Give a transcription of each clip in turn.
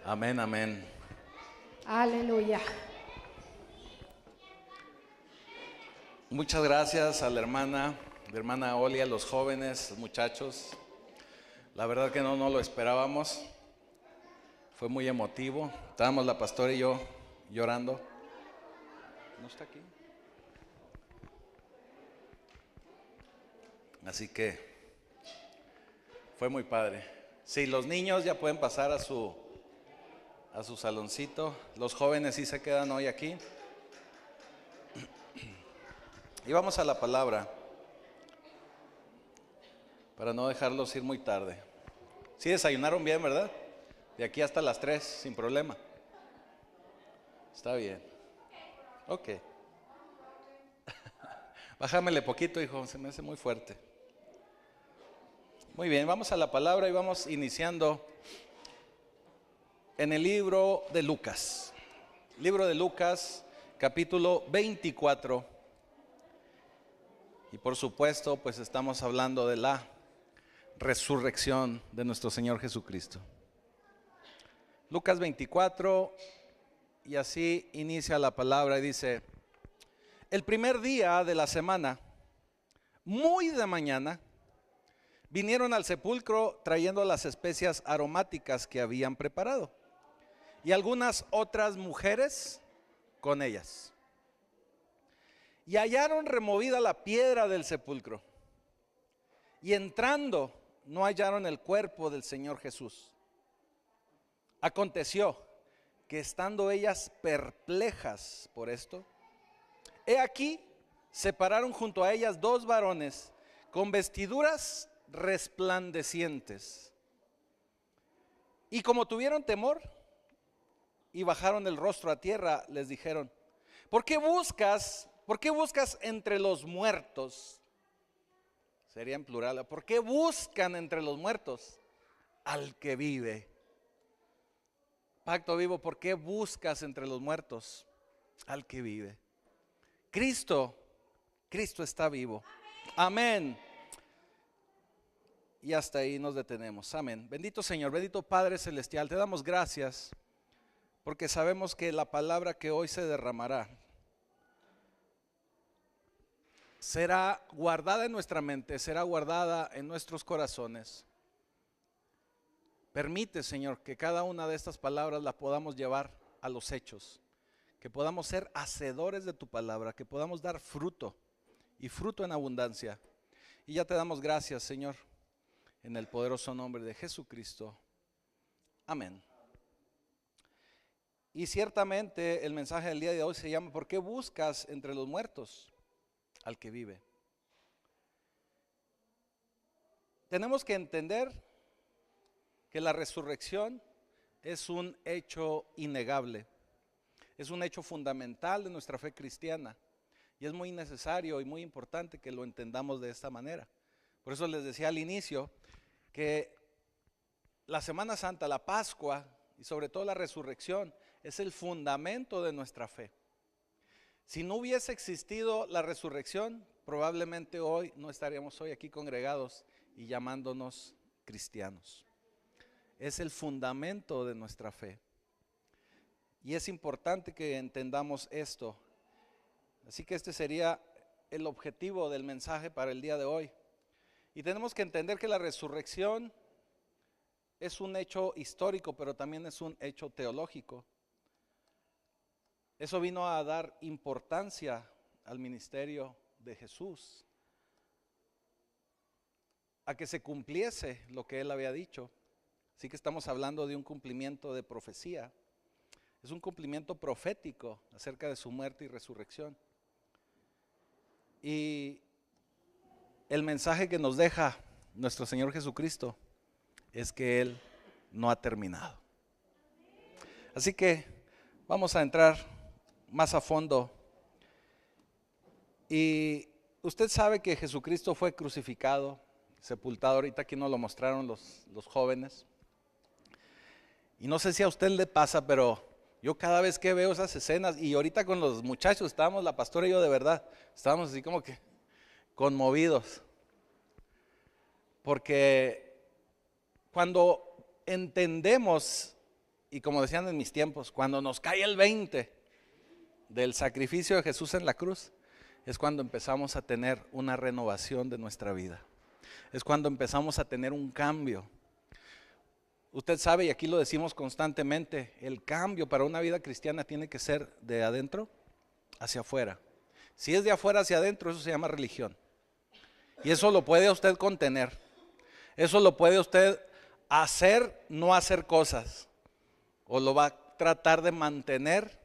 Amén, amén. Aleluya. Muchas gracias a la hermana Oli, a los jóvenes, muchachos. La verdad que no lo esperábamos. Fue muy emotivo. Estábamos la pastora y yo llorando. ¿No está aquí? Así que fue muy padre. Sí, los niños ya pueden pasar a su saloncito. Los jóvenes sí se quedan hoy aquí. Y vamos a la palabra para no dejarlos ir muy tarde. Sí desayunaron bien, ¿verdad? De aquí hasta las 3, sin problema. Está bien. Ok. Bájamele poquito, hijo, se me hace muy fuerte. Muy bien, vamos a la palabra y vamos iniciando en el libro de Lucas. Libro de Lucas, capítulo 24. Y por supuesto, pues estamos hablando de la resurrección de nuestro Señor Jesucristo. Lucas 24, y así inicia la palabra y dice: el primer día de la semana, muy de mañana, vinieron al sepulcro trayendo las especias aromáticas que habían preparado, y algunas otras mujeres con ellas. Y hallaron removida la piedra del sepulcro, y entrando no hallaron el cuerpo del Señor Jesús. Aconteció que estando ellas perplejas por esto, he aquí, se pararon junto a ellas dos varones con vestiduras resplandecientes. Y como tuvieron temor y bajaron el rostro a tierra, les dijeron: ¿Por qué buscas entre los muertos? Sería en plural. ¿Por qué buscan entre los muertos al que vive? Pacto vivo, ¿por qué buscas entre los muertos al que vive? Cristo está vivo. Amén. Y hasta ahí nos detenemos. Amén. Bendito Señor, bendito Padre Celestial, te damos gracias porque sabemos que la palabra que hoy se derramará será guardada en nuestra mente, será guardada en nuestros corazones. Permite, Señor, que cada una de estas palabras la podamos llevar a los hechos, que podamos ser hacedores de tu palabra, que podamos dar fruto y fruto en abundancia. Y ya te damos gracias, Señor, en el poderoso nombre de Jesucristo. Amén. Y ciertamente el mensaje del día de hoy se llama: ¿por qué buscas entre los muertos al que vive? Tenemos que entender que la resurrección es un hecho innegable, es un hecho fundamental de nuestra fe cristiana, y es muy necesario y muy importante que lo entendamos de esta manera. Por eso les decía al inicio que la Semana Santa, la Pascua y sobre todo la resurrección es el fundamento de nuestra fe. Si no hubiese existido la resurrección, probablemente hoy no estaríamos hoy aquí congregados y llamándonos cristianos. Es el fundamento de nuestra fe. Y es importante que entendamos esto. Así que este sería el objetivo del mensaje para el día de hoy. Y tenemos que entender que la resurrección es un hecho histórico, pero también es un hecho teológico. Eso vino a dar importancia al ministerio de Jesús, a que se cumpliese lo que él había dicho. Así que estamos hablando de un cumplimiento de profecía. Es un cumplimiento profético acerca de su muerte y resurrección. Y el mensaje que nos deja nuestro Señor Jesucristo es que Él no ha terminado. Así que vamos a entrar más a fondo. Y usted sabe que Jesucristo fue crucificado, sepultado. Ahorita aquí nos lo mostraron los jóvenes. Y no sé si a usted le pasa, pero yo cada vez que veo esas escenas, y ahorita con los muchachos estábamos, la pastora y yo, de verdad, estábamos así como que conmovidos. Porque cuando entendemos y como decían en mis tiempos, cuando nos cae el 20 del sacrificio de Jesús en la cruz, es cuando empezamos a tener una renovación de nuestra vida. Es cuando empezamos a tener un cambio. Usted sabe, y aquí lo decimos constantemente, el cambio para una vida cristiana tiene que ser de adentro hacia afuera. Si es de afuera hacia adentro, eso se llama religión. Y eso lo puede usted contener. Eso lo puede usted hacer, no hacer cosas. O lo va a tratar de mantener,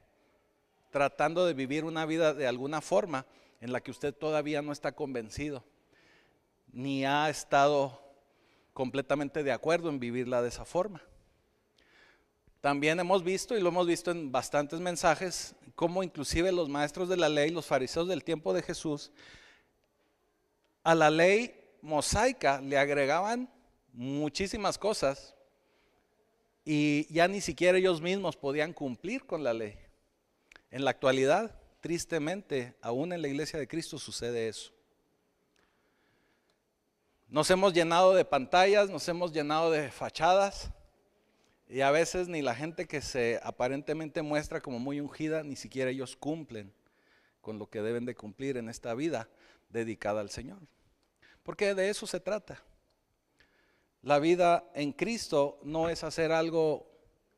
tratando de vivir una vida de alguna forma en la que usted todavía no está convencido, ni ha estado completamente de acuerdo en vivirla de esa forma. También hemos visto, y lo hemos visto en bastantes mensajes, cómo inclusive los maestros de la ley, los fariseos del tiempo de Jesús, a la ley mosaica le agregaban muchísimas cosas y ya ni siquiera ellos mismos podían cumplir con la ley. En la actualidad, tristemente, aún en la iglesia de Cristo sucede eso. Nos hemos llenado de pantallas, nos hemos llenado de fachadas y a veces ni la gente que se aparentemente muestra como muy ungida, ni siquiera ellos cumplen con lo que deben de cumplir en esta vida dedicada al Señor. Porque de eso se trata. La vida en Cristo no es hacer algo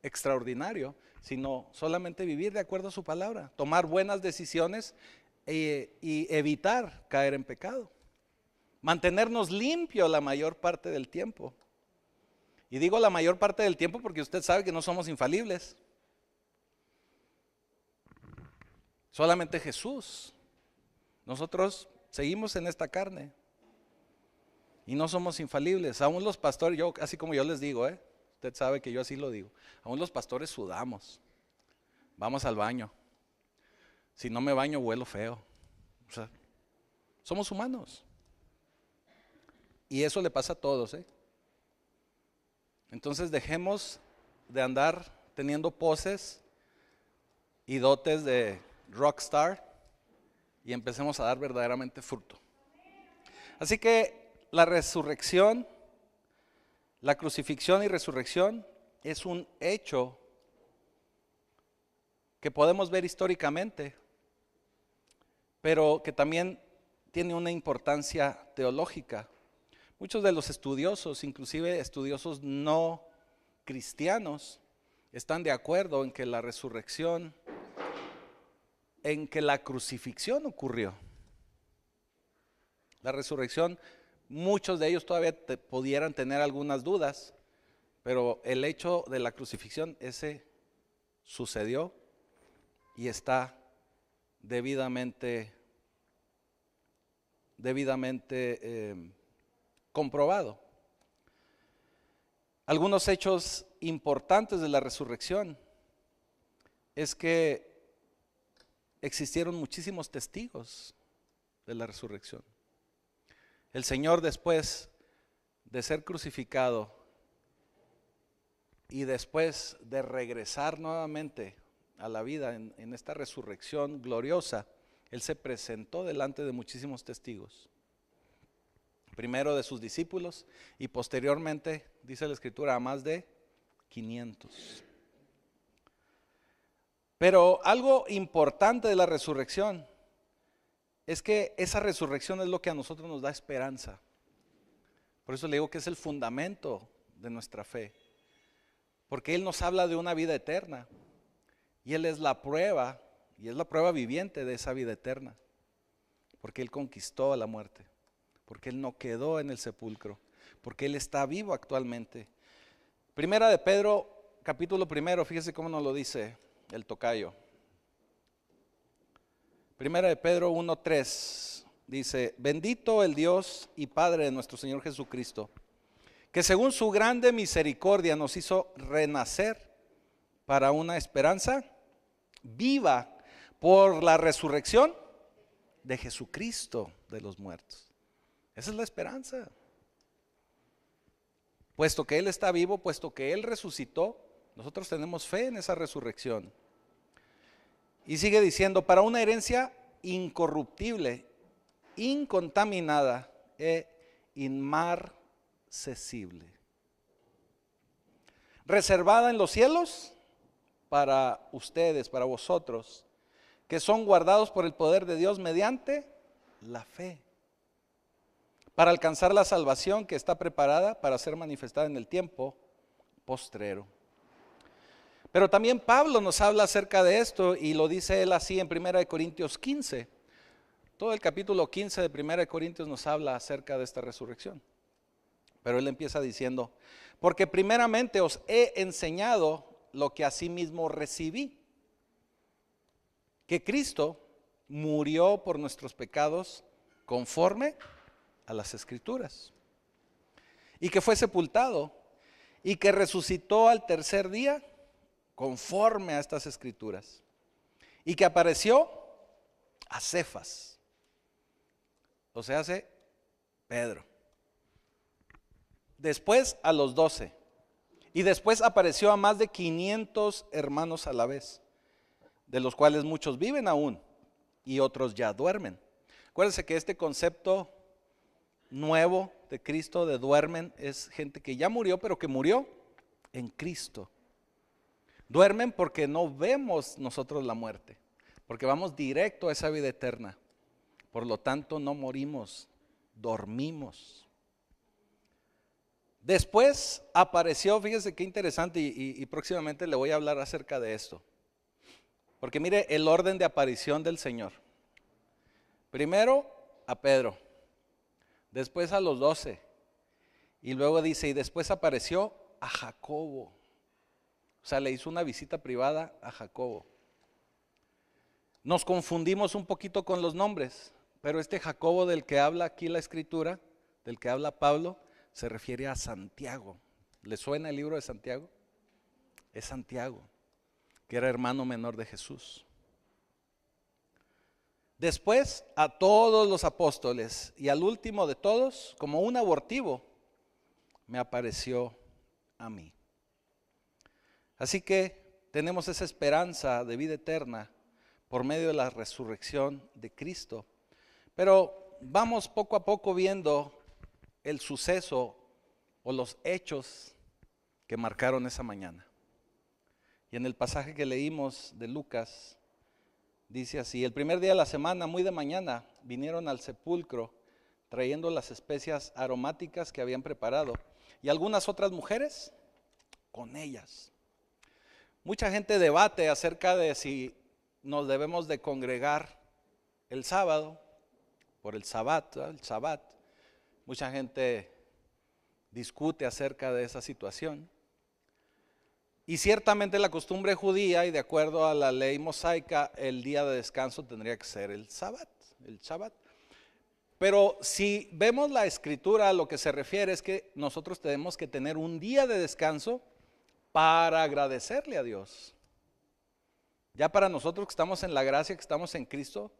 extraordinario, sino solamente vivir de acuerdo a su palabra, tomar buenas decisiones y evitar caer en pecado. Mantenernos limpios la mayor parte del tiempo. Y digo la mayor parte del tiempo porque usted sabe que no somos infalibles. Solamente Jesús. Nosotros seguimos en esta carne y no somos infalibles. Aún los pastores, yo así como yo les digo, usted sabe que yo así lo digo. Aún los pastores sudamos. Vamos al baño. Si no me baño huelo feo. O sea, somos humanos. Y eso le pasa a todos, Entonces dejemos de andar teniendo poses y dotes de rockstar y empecemos a dar verdaderamente fruto. Así que la resurrección, la crucifixión y resurrección es un hecho que podemos ver históricamente, pero que también tiene una importancia teológica. Muchos de los estudiosos, inclusive estudiosos no cristianos, están de acuerdo en que la resurrección, en que la crucifixión ocurrió. La resurrección, muchos de ellos todavía pudieran tener algunas dudas, pero el hecho de la crucifixión, ese sucedió y está debidamente comprobado. Algunos hechos importantes de la resurrección es que existieron muchísimos testigos de la resurrección. El Señor, después de ser crucificado y después de regresar nuevamente a la vida en esta resurrección gloriosa, Él se presentó delante de muchísimos testigos. Primero de sus discípulos y posteriormente, dice la Escritura, a más de 500. Pero algo importante de la resurrección es que esa resurrección es lo que a nosotros nos da esperanza. Por eso le digo que es el fundamento de nuestra fe. Porque Él nos habla de una vida eterna y Él es la prueba, y es la prueba viviente de esa vida eterna. Porque Él conquistó a la muerte. Porque Él no quedó en el sepulcro, porque Él está vivo actualmente. Primera de Pedro, capítulo 1, fíjese cómo nos lo dice el tocayo. Primera de Pedro 1:3 dice: bendito el Dios y Padre de nuestro Señor Jesucristo, que según su grande misericordia nos hizo renacer para una esperanza viva por la resurrección de Jesucristo de los muertos. Esa es la esperanza. Puesto que Él está vivo, puesto que Él resucitó, nosotros tenemos fe en esa resurrección. Y sigue diciendo, para una herencia incorruptible, incontaminada e inmarcesible, reservada en los cielos para ustedes, para vosotros, que son guardados por el poder de Dios mediante la fe, para alcanzar la salvación que está preparada para ser manifestada en el tiempo postrero. Pero también Pablo nos habla acerca de esto y lo dice él así en 1 Corintios 15. Todo el capítulo 15 de 1 Corintios nos habla acerca de esta resurrección. Pero él empieza diciendo, porque primeramente os he enseñado lo que asimismo recibí, que Cristo murió por nuestros pecados conforme a las Escrituras, y que fue sepultado, y que resucitó al tercer día conforme a estas Escrituras, y que apareció a Cefas, o sea, Pedro, después a los 12, y después apareció a más de 500 hermanos a la vez, de los cuales muchos viven aún y otros ya duermen. Acuérdense que este concepto nuevo de Cristo, de duermen, es gente que ya murió, pero que murió en Cristo. Duermen porque no vemos nosotros la muerte, porque vamos directo a esa vida eterna. Por lo tanto, no morimos, dormimos. Después apareció, fíjese qué interesante, y próximamente le voy a hablar acerca de esto. Porque mire el orden de aparición del Señor. Primero a Pedro, después a los 12, y luego dice, y después apareció a Jacobo. O sea, le hizo una visita privada a Jacobo. Nos confundimos un poquito con los nombres, pero este Jacobo del que habla aquí la Escritura, del que habla Pablo, se refiere a Santiago. ¿Le suena el libro de Santiago? Es Santiago, que era hermano menor de Jesús. Después a todos los apóstoles, y al último de todos, como un abortivo, me apareció a mí. Así que tenemos esa esperanza de vida eterna por medio de la resurrección de Cristo. Pero vamos poco a poco viendo el suceso o los hechos que marcaron esa mañana. Y en el pasaje que leímos de Lucas, dice así, el primer día de la semana, muy de mañana, vinieron al sepulcro trayendo las especias aromáticas que habían preparado y algunas otras mujeres con ellas. Mucha gente debate acerca de si nos debemos de congregar el sábado por el sabbat, el sabbat. Mucha gente discute acerca de esa situación. Y ciertamente la costumbre judía y de acuerdo a la ley mosaica, el día de descanso tendría que ser el sabbat, el Shabbat. Pero si vemos la Escritura, a lo que se refiere es que nosotros tenemos que tener un día de descanso para agradecerle a Dios. Ya para nosotros que estamos en la gracia, que estamos en Cristo,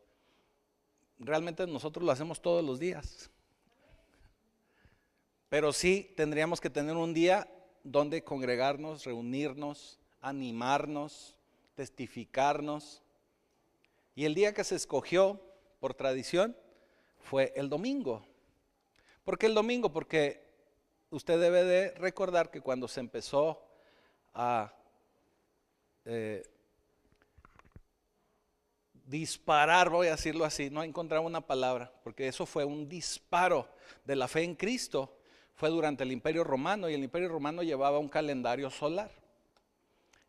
realmente nosotros lo hacemos todos los días. Pero sí tendríamos que tener un día donde congregarnos, reunirnos, animarnos, testificarnos. Y el día que se escogió por tradición fue el domingo. ¿Por qué el domingo? Porque usted debe de recordar que cuando se empezó a disparar, voy a decirlo así, no encontraba una palabra, porque eso fue un disparo de la fe en Cristo. Fue durante el Imperio Romano y el Imperio Romano llevaba un calendario solar.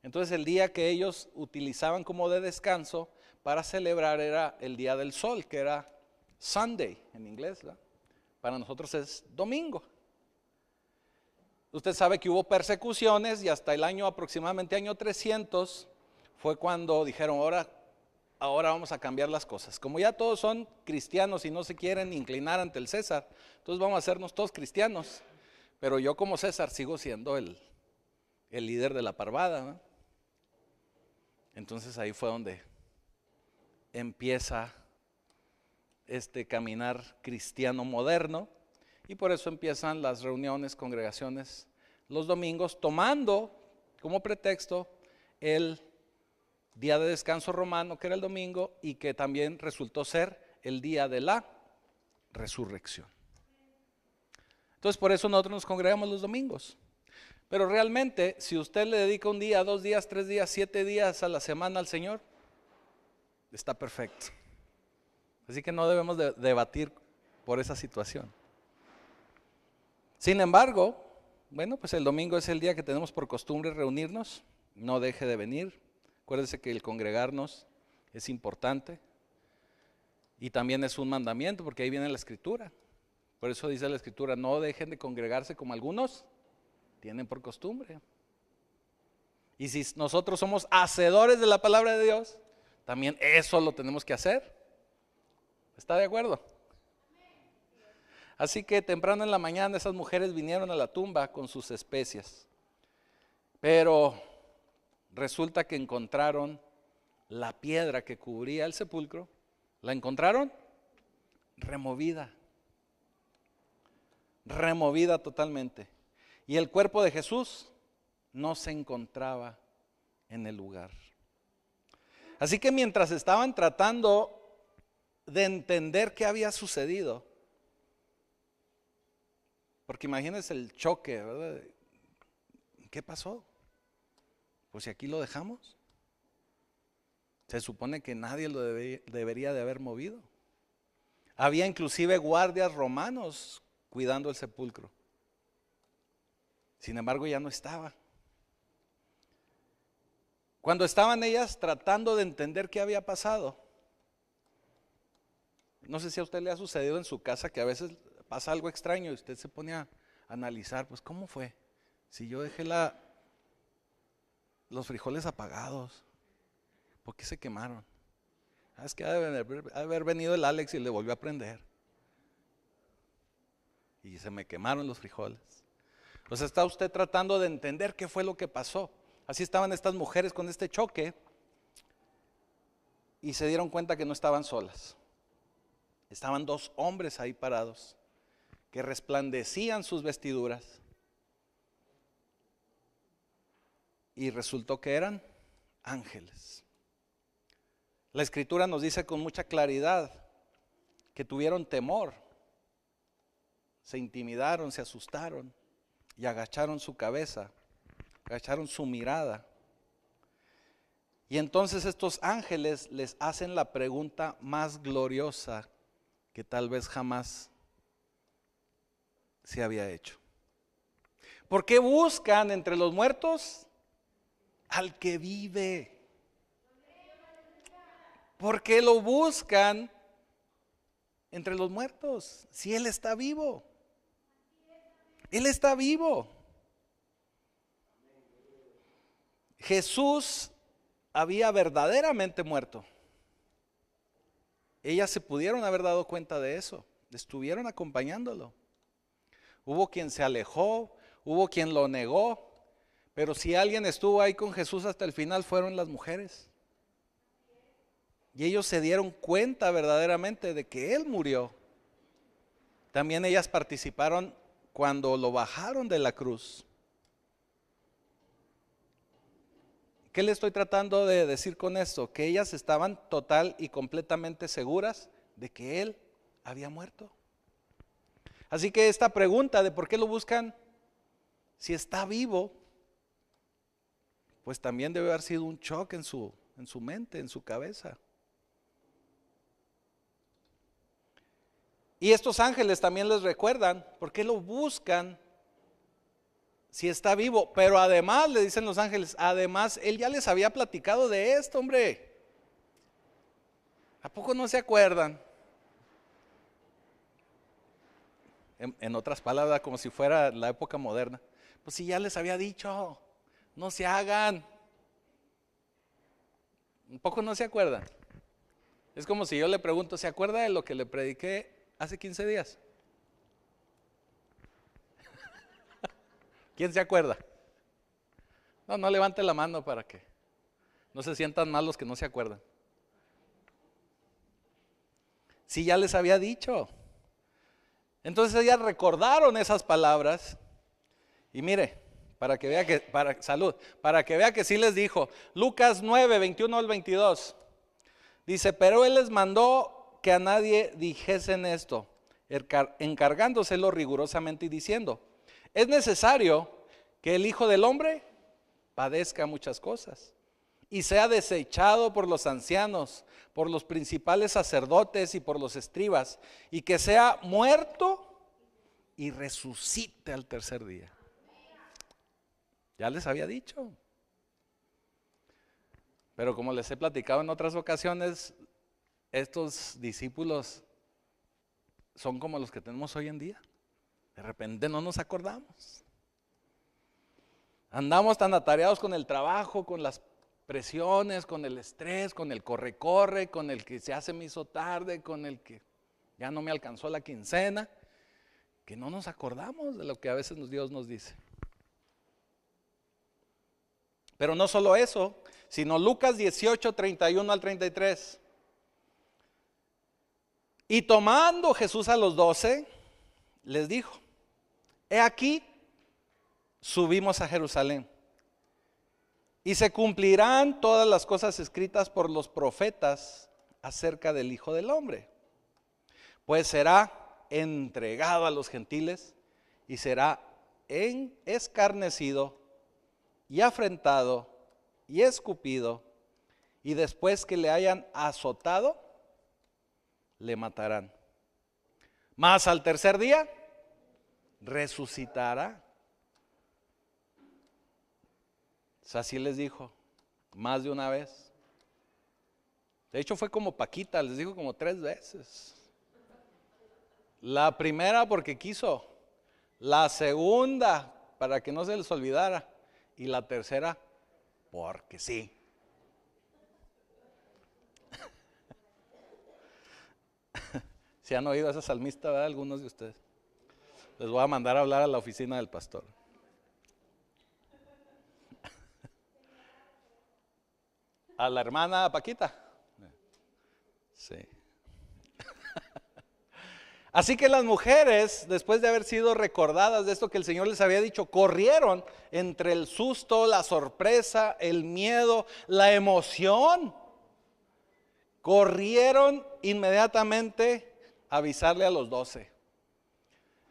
Entonces el día que ellos utilizaban como de descanso para celebrar era el día del sol, que era Sunday en inglés, ¿verdad? Para nosotros es domingo. Usted sabe que hubo persecuciones y hasta el año aproximadamente año 300 fue cuando dijeron ahora vamos a cambiar las cosas. Como ya todos son cristianos y no se quieren inclinar ante el César, entonces vamos a hacernos todos cristianos. Pero yo como César sigo siendo el líder de la parvada, ¿no? Entonces ahí fue donde empieza este caminar cristiano moderno y por eso empiezan las reuniones, congregaciones los domingos, tomando como pretexto el día de descanso romano, que era el domingo, y que también resultó ser el día de la resurrección. Entonces por eso nosotros nos congregamos los domingos. Pero realmente, si usted le dedica un día, 2 días, 3 días, 7 días a la semana al Señor, está perfecto. Así que no debemos de debatir por esa situación. Sin embargo, bueno, pues el domingo es el día que tenemos por costumbre reunirnos. No deje de venir. Acuérdese que el congregarnos es importante. Y también es un mandamiento, porque ahí viene la Escritura. Por eso dice la Escritura, no dejen de congregarse como algunos tienen por costumbre. Y si nosotros somos hacedores de la palabra de Dios, también eso lo tenemos que hacer. ¿Está de acuerdo? Así que temprano en la mañana esas mujeres vinieron a la tumba con sus especias. Pero resulta que encontraron la piedra que cubría el sepulcro. ¿La encontraron? Removida. Removida totalmente. Y el cuerpo de Jesús no se encontraba en el lugar. Así que mientras estaban tratando de entender qué había sucedido, porque imagínense el choque, ¿verdad? ¿Qué pasó? Pues si aquí lo dejamos, se supone que nadie lo debería de haber movido. Había inclusive guardias romanos cuidando el sepulcro. Sin embargo, ya no estaba. Cuando estaban ellas tratando de entender qué había pasado, no sé si a usted le ha sucedido en su casa que a veces pasa algo extraño y usted se pone a analizar, pues ¿cómo fue? Si yo dejé los frijoles apagados, ¿por qué se quemaron? Es que ha de haber venido el Alex y le volvió a prender. Y se me quemaron los frijoles. O sea, está usted tratando de entender qué fue lo que pasó. Así estaban estas mujeres con este choque y se dieron cuenta que no estaban solas. Estaban 2 hombres ahí parados que resplandecían sus vestiduras y resultó que eran ángeles. La Escritura nos dice con mucha claridad que tuvieron temor, se intimidaron, se asustaron y agacharon su cabeza, agacharon su mirada. Y entonces estos ángeles les hacen la pregunta más gloriosa que tal vez jamás se había hecho. ¿Por qué buscan entre los muertos al que vive? ¿Por qué lo buscan entre los muertos si Él está vivo? Él está vivo. Jesús había verdaderamente muerto. Ellas se pudieron haber dado cuenta de eso, estuvieron acompañándolo. Hubo quien se alejó, hubo quien lo negó, pero si alguien estuvo ahí con Jesús hasta el final fueron las mujeres. Y ellos se dieron cuenta verdaderamente de que Él murió. También ellas participaron cuando lo bajaron de la cruz. ¿Qué le estoy tratando de decir con esto? Que ellas estaban total y completamente seguras de que Él había muerto. Así que esta pregunta de por qué lo buscan si está vivo, pues también debe haber sido un choque en su mente, en su cabeza. Y estos ángeles también les recuerdan por qué lo buscan si está vivo. Pero además, le dicen los ángeles, además Él ya les había platicado de esto, hombre. ¿A poco no se acuerdan? En otras palabras, como si fuera la época moderna. Pues si ya les había dicho, no se hagan. ¿Un poco no se acuerdan? Es como si yo le pregunto, ¿se acuerda de lo que le prediqué hace 15 días? ¿Quién se acuerda? No levante la mano para que no se sientan mal los que no se acuerdan. Sí, ya les había dicho. Entonces ellas recordaron esas palabras y mire, para que vea que, para que vea que sí les dijo. Lucas 9, 21 al 22. Dice, pero Él les mandó que a nadie dijesen esto, encargándoselo rigurosamente y diciendo, es necesario que el Hijo del Hombre padezca muchas cosas y sea desechado por los ancianos, por los principales sacerdotes y por los escribas, y que sea muerto y resucite al tercer día. Ya les había dicho. Pero como les he platicado en otras ocasiones, estos discípulos son como los que tenemos hoy en día. De repente no nos acordamos. Andamos tan atareados con el trabajo, con las presiones, con el estrés, con el corre-corre, con el que se me hizo tarde, con el que ya no me alcanzó la quincena, que no nos acordamos de lo que a veces Dios nos dice. Pero no solo eso, sino Lucas 18, 31 al 33. Y tomando Jesús a los 12, les dijo: he aquí, subimos a Jerusalén, y se cumplirán todas las cosas escritas por los profetas acerca del Hijo del Hombre. Pues será entregado a los gentiles y será escarnecido y afrentado y escupido, y después que le hayan azotado, le matarán. Mas al tercer día resucitará. Así les dijo más de una vez. De hecho fue como Paquita, les dijo como 3 veces. La primera porque quiso, la segunda para que no se les olvidara, y la tercera porque sí. ¿Se han oído a esa salmista, verdad? Algunos de ustedes. Les voy a mandar a hablar a la oficina del pastor. ¿A la hermana Paquita? Sí. Así que las mujeres, después de haber sido recordadas de esto que el Señor les había dicho, corrieron entre el susto, la sorpresa, el miedo, la emoción. Corrieron inmediatamente a avisarle a los 12.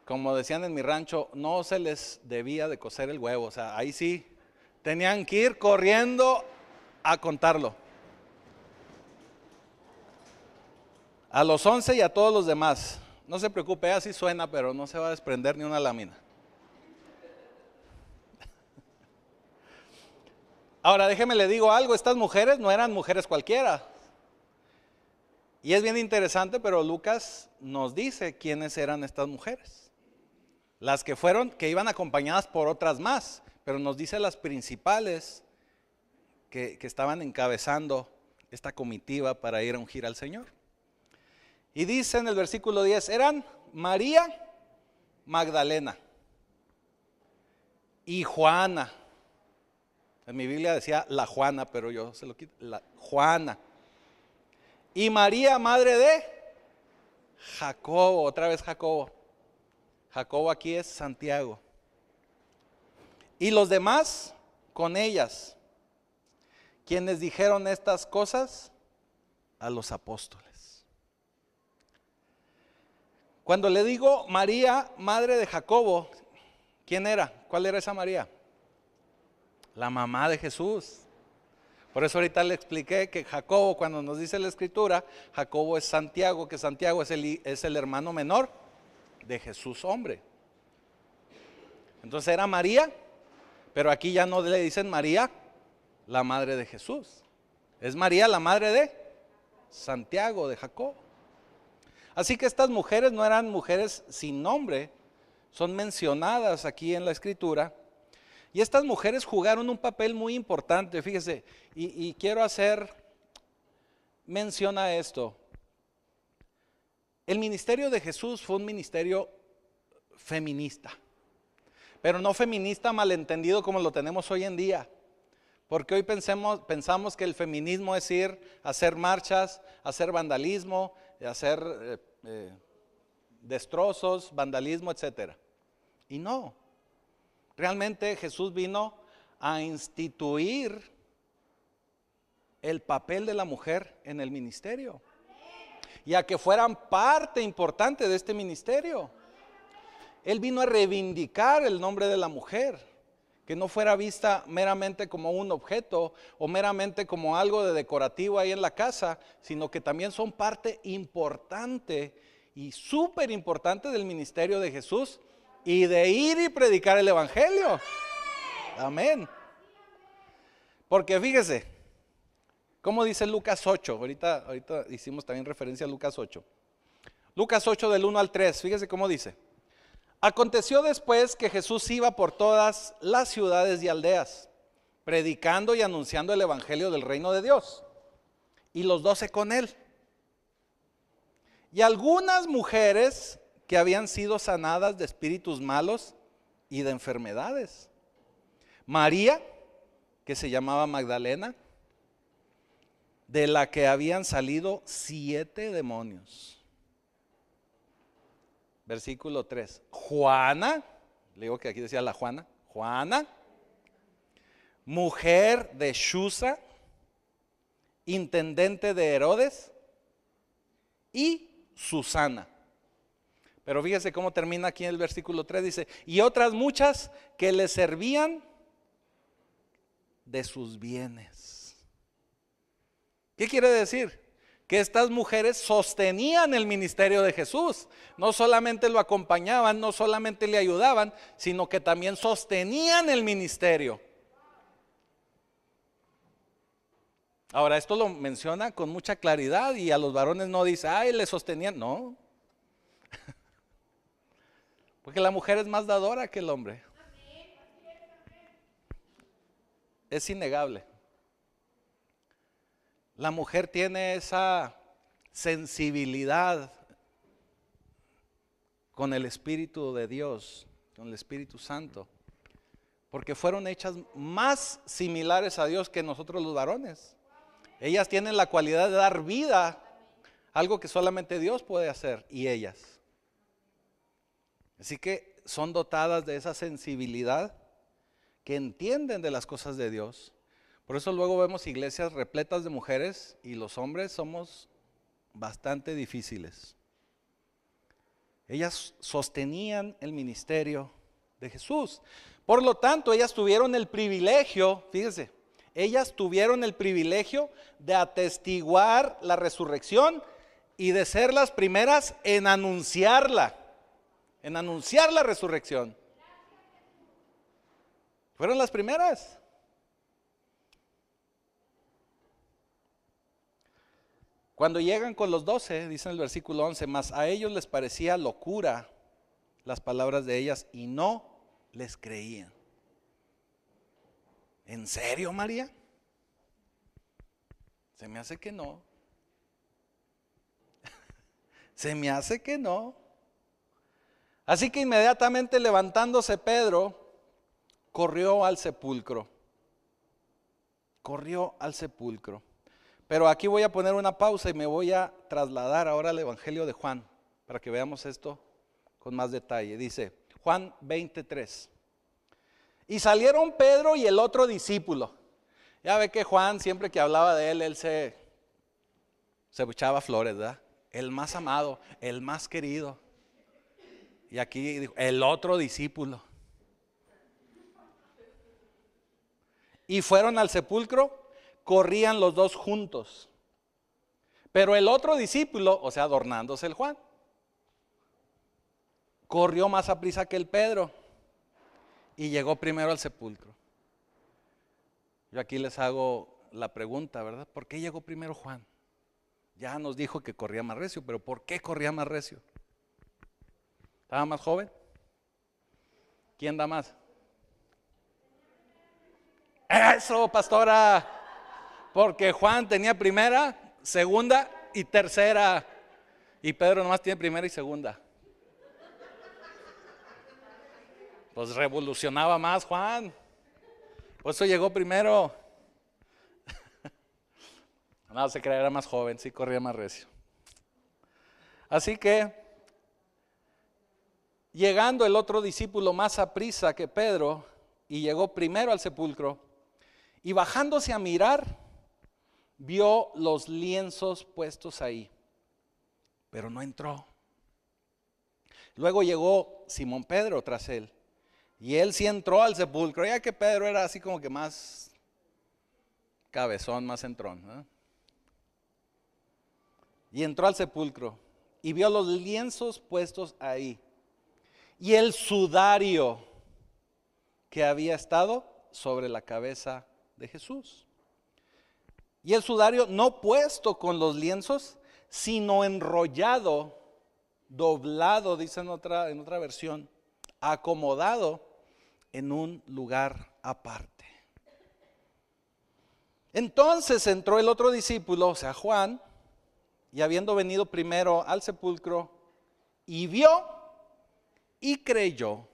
Como decían en mi rancho, no se les debía de cocer el huevo. O sea, ahí sí, tenían que ir corriendo a contarlo. A los 11 y a todos los demás. No se preocupe, así suena, pero no se va a desprender ni una lámina. Ahora déjeme le digo algo, estas mujeres no eran mujeres cualquiera. Y es bien interesante, pero Lucas nos dice quiénes eran estas mujeres. Las que iban acompañadas por otras más, pero nos dice las principales que estaban encabezando esta comitiva para ir a ungir al Señor. Y dice en el versículo 10, eran María Magdalena y Juana. En mi Biblia decía la Juana, pero yo se lo quito, la Juana. Y María, madre de Jacobo, otra vez Jacobo. Jacobo aquí es Santiago. Y los demás con ellas, quienes dijeron estas cosas a los apóstoles. Cuando le digo María, madre de Jacobo, ¿quién era? ¿Cuál era esa María? La mamá de Jesús. Por eso ahorita le expliqué que Jacobo, cuando nos dice la escritura, Jacobo es Santiago, que Santiago es el hermano menor de Jesús hombre. Entonces era María, pero aquí ya no le dicen María, la madre de Jesús. Es María, la madre de Santiago, de Jacobo. Así que estas mujeres no eran mujeres sin nombre, son mencionadas aquí en la escritura. Y estas mujeres jugaron un papel muy importante, fíjese, y quiero hacer mención a esto. El ministerio de Jesús fue un ministerio feminista, pero no feminista malentendido como lo tenemos hoy en día. Porque hoy pensamos que el feminismo es ir a hacer marchas, a hacer vandalismo, a hacer destrozos, vandalismo, etc. Y no, realmente Jesús vino a instituir el papel de la mujer en el ministerio y a que fueran parte importante de este ministerio. Él vino a reivindicar el nombre de la mujer, que no fuera vista meramente como un objeto o meramente como algo de decorativo ahí en la casa, sino que también son parte importante y súper importante del ministerio de Jesús y de ir y predicar el evangelio. Amén. Porque fíjese, ¿cómo dice Lucas 8? Ahorita hicimos también referencia a Lucas 8. Lucas 8 del 1 al 3, fíjese cómo dice. Aconteció después que Jesús iba por todas las ciudades y aldeas, predicando y anunciando el evangelio del reino de Dios, y los 12 con él. Y algunas mujeres que habían sido sanadas de espíritus malos y de enfermedades. María, que se llamaba Magdalena, de la que habían salido 7 demonios. Versículo 3. Juana, le digo que aquí decía la Juana, mujer de Chuza, intendente de Herodes, y Susana. Pero fíjese cómo termina aquí en el versículo 3, dice, y otras muchas que le servían de sus bienes. ¿Qué quiere decir? Que estas mujeres sostenían el ministerio de Jesús. No solamente lo acompañaban, no solamente le ayudaban, sino que también sostenían el ministerio. Ahora, esto lo menciona con mucha claridad y a los varones no dice, ay, le sostenían. No. Porque la mujer es más dadora que el hombre. Es innegable. La mujer tiene esa sensibilidad con el Espíritu de Dios, con el Espíritu Santo, porque fueron hechas más similares a Dios que nosotros los varones. Ellas tienen la cualidad de dar vida, algo que solamente Dios puede hacer, y ellas. Así que son dotadas de esa sensibilidad, que entienden de las cosas de Dios. Por eso luego vemos iglesias repletas de mujeres y los hombres somos bastante difíciles. Ellas sostenían el ministerio de Jesús. Por lo tanto, ellas tuvieron el privilegio, fíjese, ellas tuvieron el privilegio de atestiguar la resurrección y de ser las primeras en anunciar la resurrección. Fueron las primeras. Cuando llegan con los 12, dice en el versículo 11, mas a ellos les parecía locura las palabras de ellas y no les creían. ¿En serio, María? Se me hace que no. Se me hace que no. Así que inmediatamente levantándose Pedro, corrió al sepulcro. Corrió al sepulcro. Pero aquí voy a poner una pausa y me voy a trasladar ahora al Evangelio de Juan, para que veamos esto con más detalle. Dice Juan 23. Y salieron Pedro y el otro discípulo. Ya ve que Juan, siempre que hablaba de él se echaba flores, ¿verdad? El más amado, el más querido. Y aquí dijo, el otro discípulo. Y fueron al sepulcro. Corrían los dos juntos. Pero el otro discípulo, o sea, adornándose el Juan, corrió más a prisa que el Pedro y llegó primero al sepulcro. Yo aquí les hago la pregunta, ¿verdad? ¿Por qué llegó primero Juan? Ya nos dijo que corría más recio, pero ¿por qué corría más recio? ¿Estaba más joven? ¿Quién da más? Eso, pastora. Porque Juan tenía primera, segunda y tercera. Y Pedro nomás tiene primera y segunda. Pues revolucionaba más Juan. Por eso llegó primero. No se creía, era más joven, sí corría más recio. Así que, llegando el otro discípulo más aprisa que Pedro, y llegó primero al sepulcro, y bajándose a mirar, vio los lienzos puestos ahí, pero no entró. Luego llegó Simón Pedro tras él Y él sí entró al sepulcro, ya que Pedro era así como que más cabezón, más entrón, ¿eh? Y entró al sepulcro y vio los lienzos puestos ahí y el sudario que había estado sobre la cabeza de Jesús. Y el sudario no puesto con los lienzos, sino enrollado, doblado, dice en otra versión, acomodado en un lugar aparte. Entonces entró el otro discípulo, o sea Juan, y habiendo venido primero al sepulcro, y vio y creyó.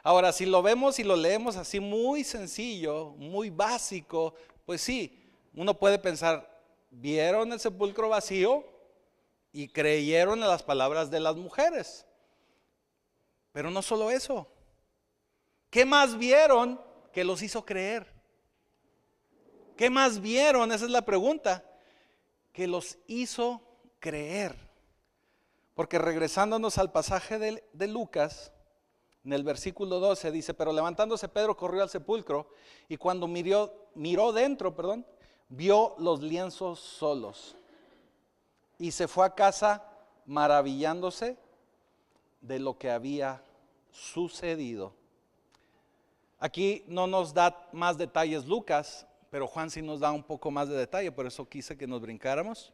Ahora, si lo vemos y lo leemos así muy sencillo, muy básico, pues sí, uno puede pensar, vieron el sepulcro vacío y creyeron en las palabras de las mujeres. Pero no solo eso. ¿Qué más vieron que los hizo creer? ¿Qué más vieron? Esa es la pregunta. Que los hizo creer. Porque regresándonos al pasaje de Lucas, en el versículo 12 dice, pero levantándose Pedro corrió al sepulcro y cuando miró dentro, vio los lienzos solos y se fue a casa maravillándose de lo que había sucedido. Aquí no nos da más detalles Lucas, pero Juan sí nos da un poco más de detalle, por eso quise que nos brincáramos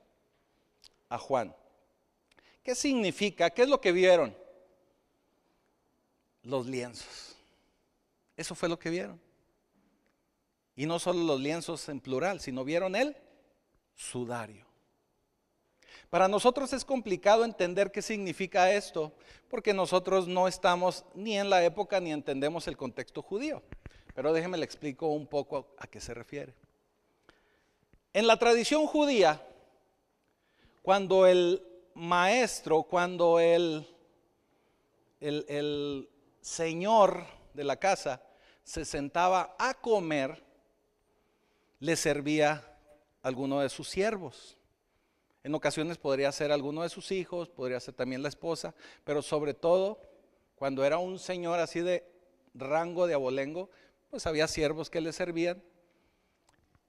a Juan. ¿Qué significa? ¿Qué es lo que vieron? Los lienzos. Eso fue lo que vieron. Y no solo los lienzos en plural, sino vieron el sudario. Para nosotros es complicado entender qué significa esto, porque nosotros no estamos ni en la época ni entendemos el contexto judío. Pero déjenme le explico un poco a qué se refiere. En la tradición judía, cuando el maestro, cuando el señor de la casa se sentaba a comer, le servía a alguno de sus siervos. En ocasiones podría ser alguno de sus hijos, podría ser también la esposa, pero sobre todo cuando era un señor así de rango de abolengo, pues había siervos que le servían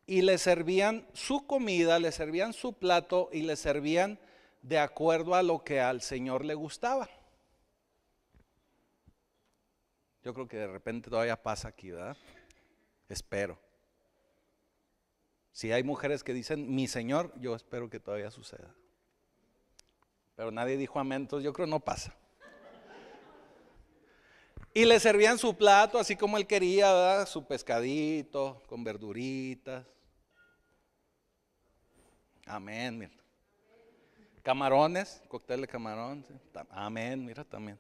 y le servían su comida, le servían su plato y le servían de acuerdo a lo que al señor le gustaba. Yo creo que de repente todavía pasa aquí, ¿verdad? Espero. Si hay mujeres que dicen mi señor, yo espero que todavía suceda. Pero nadie dijo amén, entonces yo creo que no pasa. Y le servían su plato así como él quería, ¿verdad? Su pescadito con verduritas. Amén, mira. Camarones, cóctel de camarón. ¿Sí? Amén, mira también.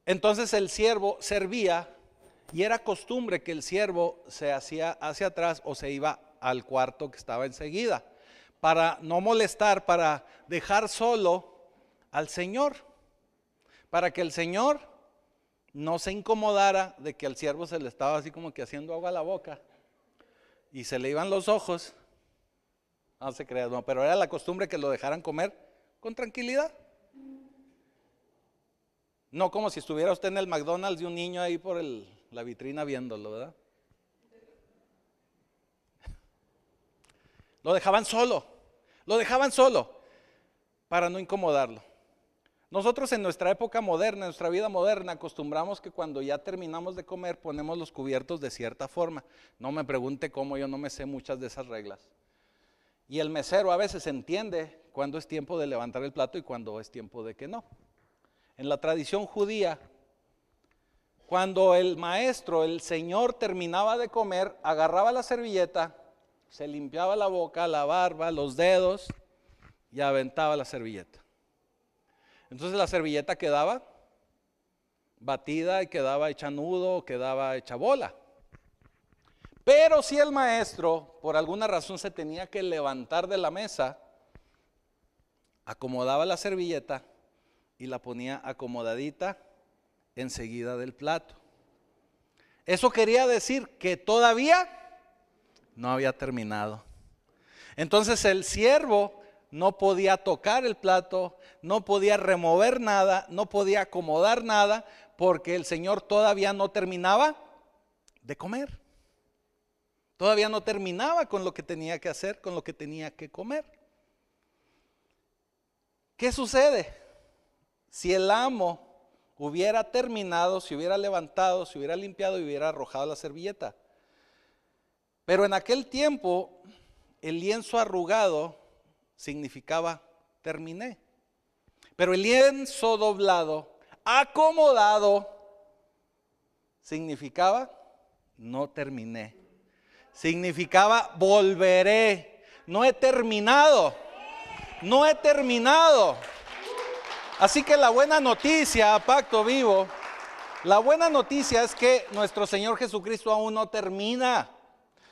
Entonces el siervo servía y era costumbre que el siervo se hacía hacia atrás o se iba al cuarto que estaba enseguida para no molestar, para dejar solo al Señor, para que el Señor no se incomodara de que al siervo se le estaba así como que haciendo agua a la boca y se le iban los ojos. No se crea, no, pero era la costumbre que lo dejaran comer con tranquilidad. No como si estuviera usted en el McDonald's y un niño ahí por la vitrina viéndolo, ¿verdad? Lo dejaban solo para no incomodarlo. Nosotros en nuestra época moderna, en nuestra vida moderna, acostumbramos que cuando ya terminamos de comer ponemos los cubiertos de cierta forma. No me pregunte cómo, yo no me sé muchas de esas reglas. Y el mesero a veces entiende cuándo es tiempo de levantar el plato y cuándo es tiempo de que no. En la tradición judía, cuando el maestro, el señor terminaba de comer, agarraba la servilleta, se limpiaba la boca, la barba, los dedos y aventaba la servilleta. Entonces la servilleta quedaba batida y quedaba hecha nudo, quedaba hecha bola. Pero si el maestro por alguna razón se tenía que levantar de la mesa, acomodaba la servilleta y la ponía acomodadita enseguida del plato. Eso quería decir que todavía no había terminado. Entonces el siervo no podía tocar el plato, no podía remover nada, no podía acomodar nada, porque el Señor todavía no terminaba de comer. Todavía no terminaba con lo que tenía que hacer, con lo que tenía que comer. ¿Qué sucede? Si el amo hubiera terminado, se hubiera levantado, se hubiera limpiado y hubiera arrojado la servilleta. Pero en aquel tiempo, el lienzo arrugado significaba terminé. Pero el lienzo doblado, acomodado, significaba no terminé. Significaba volveré. No he terminado. No he terminado. Así que la buena noticia, Pacto Vivo, la buena noticia es que nuestro Señor Jesucristo aún no termina.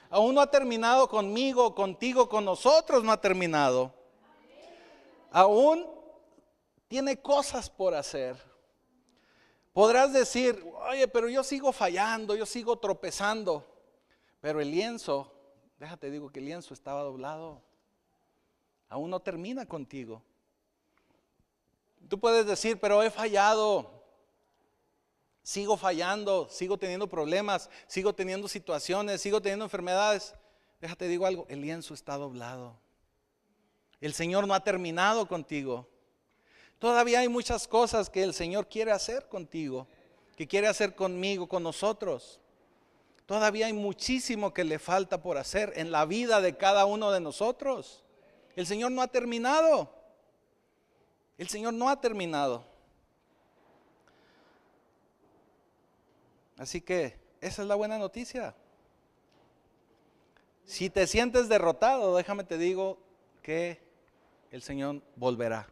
Aún no ha terminado conmigo, contigo, con nosotros no ha terminado. Aún tiene cosas por hacer. Podrás decir, oye, pero yo sigo fallando, yo sigo tropezando. Pero el lienzo, déjate digo que el lienzo estaba doblado. Aún no termina contigo. Tú puedes decir, pero he fallado. Sigo fallando, sigo teniendo problemas, sigo teniendo situaciones, sigo teniendo enfermedades. Déjate digo algo, el lienzo está doblado. El Señor no ha terminado contigo. Todavía hay muchas cosas que el Señor quiere hacer contigo, que quiere hacer conmigo, con nosotros. Todavía hay muchísimo que le falta por hacer en la vida de cada uno de nosotros. El Señor no ha terminado. El Señor no ha terminado. Así que esa es la buena noticia. Si te sientes derrotado, déjame te digo que el Señor volverá.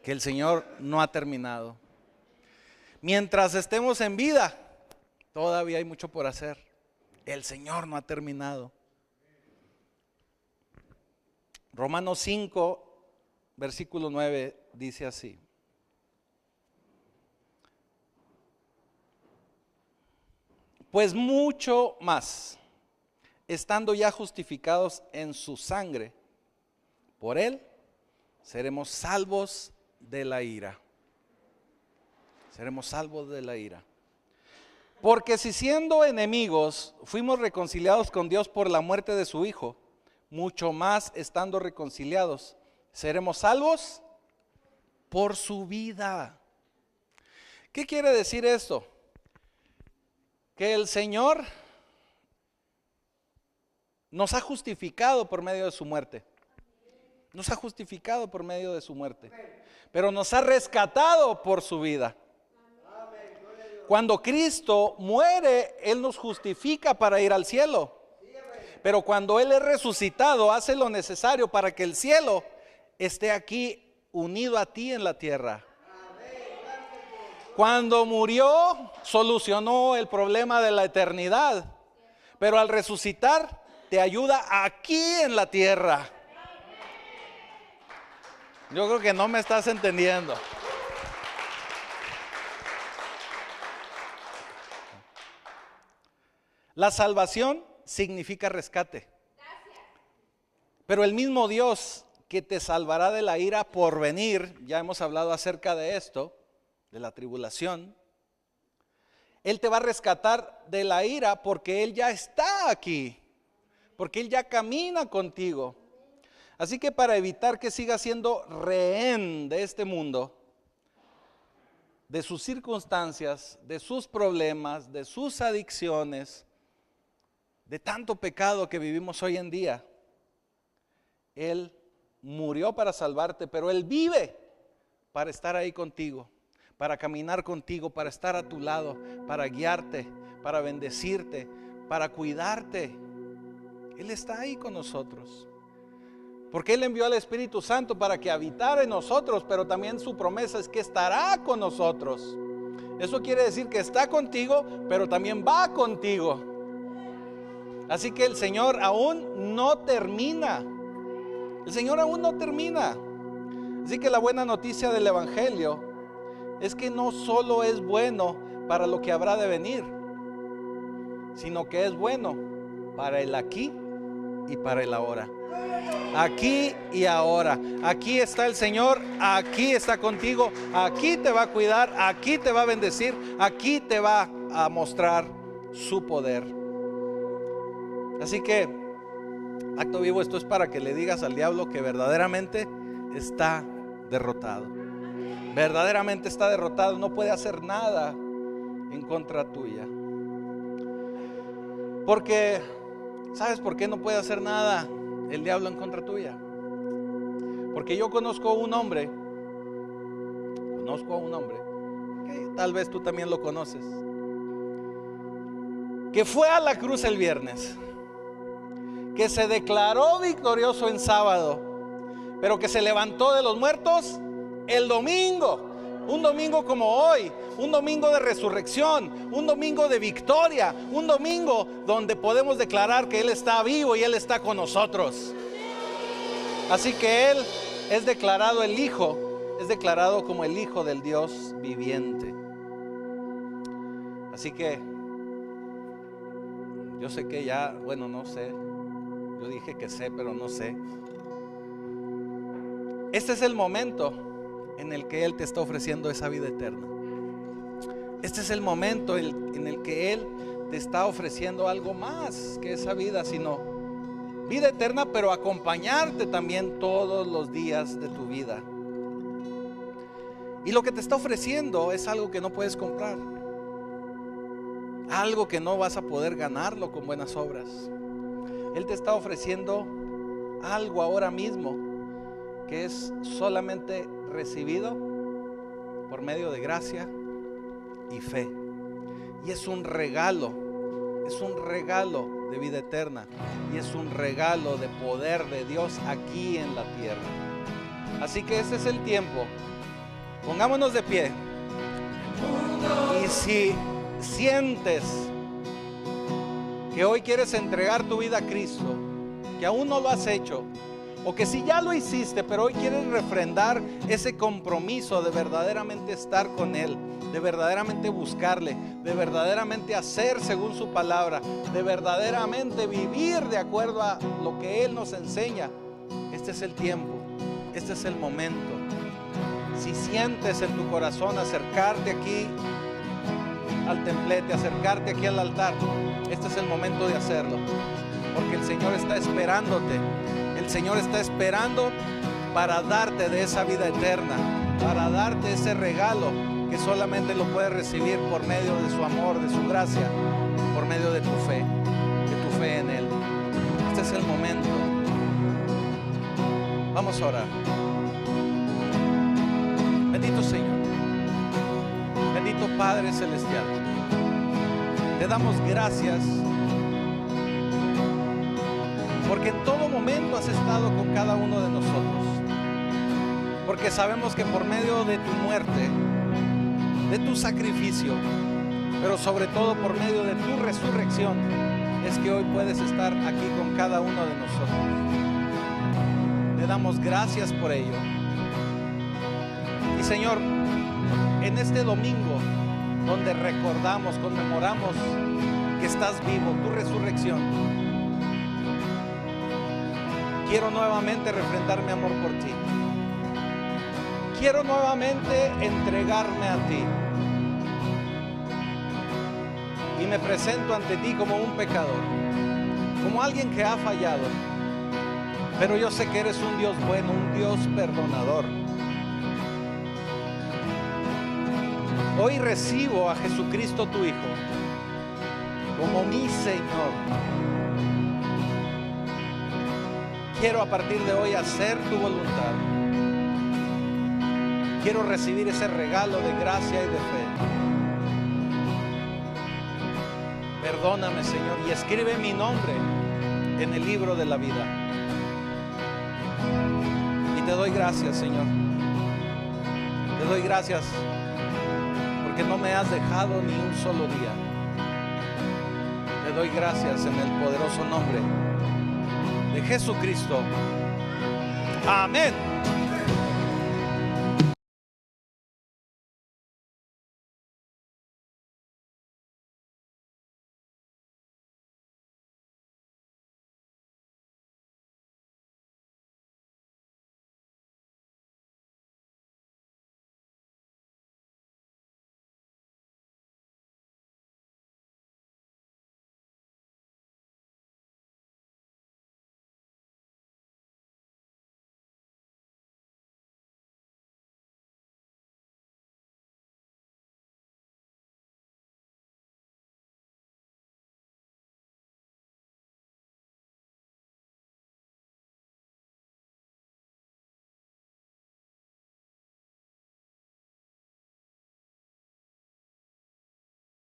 Que el Señor no ha terminado. Mientras estemos en vida, todavía hay mucho por hacer. El Señor no ha terminado. Romanos 5, versículo 9 dice así. Pues mucho más, estando ya justificados en su sangre, por él seremos salvos de la ira. Seremos salvos de la ira. Porque si siendo enemigos fuimos reconciliados con Dios por la muerte de su Hijo, mucho más estando reconciliados, seremos salvos por su vida. ¿Qué quiere decir esto? Que el Señor nos ha justificado por medio de su muerte. Nos ha justificado por medio de su muerte. Pero nos ha rescatado por su vida. Cuando Cristo muere, Él nos justifica para ir al cielo. Pero cuando Él es resucitado, hace lo necesario para que el cielo esté aquí unido a ti en la tierra. Cuando murió, solucionó el problema de la eternidad. Pero al resucitar, te ayuda aquí en la tierra. Yo creo que no me estás entendiendo. La salvación significa rescate. Pero el mismo Dios que te salvará de la ira por venir, ya hemos hablado acerca de esto, de la tribulación, Él te va a rescatar de la ira porque Él ya está aquí, porque Él ya camina contigo. Así que para evitar que sigas siendo rehén de este mundo, de sus circunstancias, de sus problemas, de sus adicciones, de tanto pecado que vivimos hoy en día, Él murió para salvarte, pero Él vive para estar ahí contigo, para caminar contigo, para estar a tu lado, para guiarte, para bendecirte, para cuidarte. Él está ahí con nosotros. Porque Él envió al Espíritu Santo para que habitara en nosotros, pero también su promesa es que estará con nosotros. Eso quiere decir que está contigo, pero también va contigo. Así que el Señor aún no termina. El Señor aún no termina. Así que la buena noticia del Evangelio es que no solo es bueno para lo que habrá de venir, sino que es bueno para el aquí y para el ahora. aquí y ahora. Aquí está el Señor, aquí está contigo, aquí te va a cuidar, aquí te va a bendecir, aquí te va a mostrar su poder. Así que, acto vivo, esto es para que le digas al diablo que verdaderamente está derrotado. Verdaderamente está derrotado, no puede hacer nada en contra tuya. Porque, ¿sabes por qué no puede hacer nada el diablo en contra tuya? Porque yo conozco a un hombre que tal vez tú también lo conoces, que fue a la cruz el viernes, que se declaró victorioso en sábado, pero que se levantó de los muertos el domingo. Un domingo como hoy, un domingo de resurrección, un domingo de victoria, un domingo donde podemos declarar que Él está vivo y Él está con nosotros. Así que Él es declarado el Hijo, es declarado como el Hijo del Dios viviente. Así que yo sé que ya, bueno, no sé, yo dije que sé, pero no sé. Este es el momento en el que Él te está ofreciendo esa vida eterna. Este es el momento en el que Él te está ofreciendo algo más que esa vida, sino vida eterna, pero acompañarte también todos los días de tu vida. Y lo que te está ofreciendo es algo que no puedes comprar, algo que no vas a poder ganarlo con buenas obras. Él te está ofreciendo algo ahora mismo que es solamente recibido por medio de gracia y fe. Y es un regalo de vida eterna, y es un regalo de poder de Dios aquí en la tierra. Así que este es el tiempo. Pongámonos de pie. Y si sientes que hoy quieres entregar tu vida a Cristo, que aún no lo has hecho, o que si ya lo hiciste, pero hoy quieres refrendar ese compromiso de verdaderamente estar con Él, de verdaderamente buscarle, de verdaderamente hacer según su palabra, de verdaderamente vivir de acuerdo a lo que Él nos enseña, este es el tiempo, este es el momento. Si sientes en tu corazón acercarte aquí al templete, acercarte aquí al altar, este es el momento de hacerlo, porque el Señor está esperándote. El Señor está esperando para darte de esa vida eterna, para darte ese regalo que solamente lo puedes recibir por medio de su amor, de su gracia, por medio de tu fe en Él. Este es el momento. Vamos a orar. Bendito Señor, bendito Padre Celestial, te damos gracias porque en todo momento has estado con cada uno de nosotros, porque sabemos que por medio de tu muerte, de tu sacrificio, pero sobre todo por medio de tu resurrección, es que hoy puedes estar aquí con cada uno de nosotros. Te damos gracias por ello. Y Señor, en este domingo donde recordamos, conmemoramos que estás vivo, tu resurrección, quiero nuevamente refrendar mi amor por ti. Quiero nuevamente entregarme a ti. Y me presento ante ti como un pecador, como alguien que ha fallado. Pero yo sé que eres un Dios bueno, un Dios perdonador. Hoy recibo a Jesucristo tu Hijo como mi Señor. Quiero a partir de hoy hacer tu voluntad. Quiero recibir ese regalo de gracia y de fe. Perdóname, Señor, y escribe mi nombre en el libro de la vida. Y te doy gracias, Señor. Te doy gracias porque no me has dejado ni un solo día. Te doy gracias en el poderoso nombre de Jesucristo. Amén.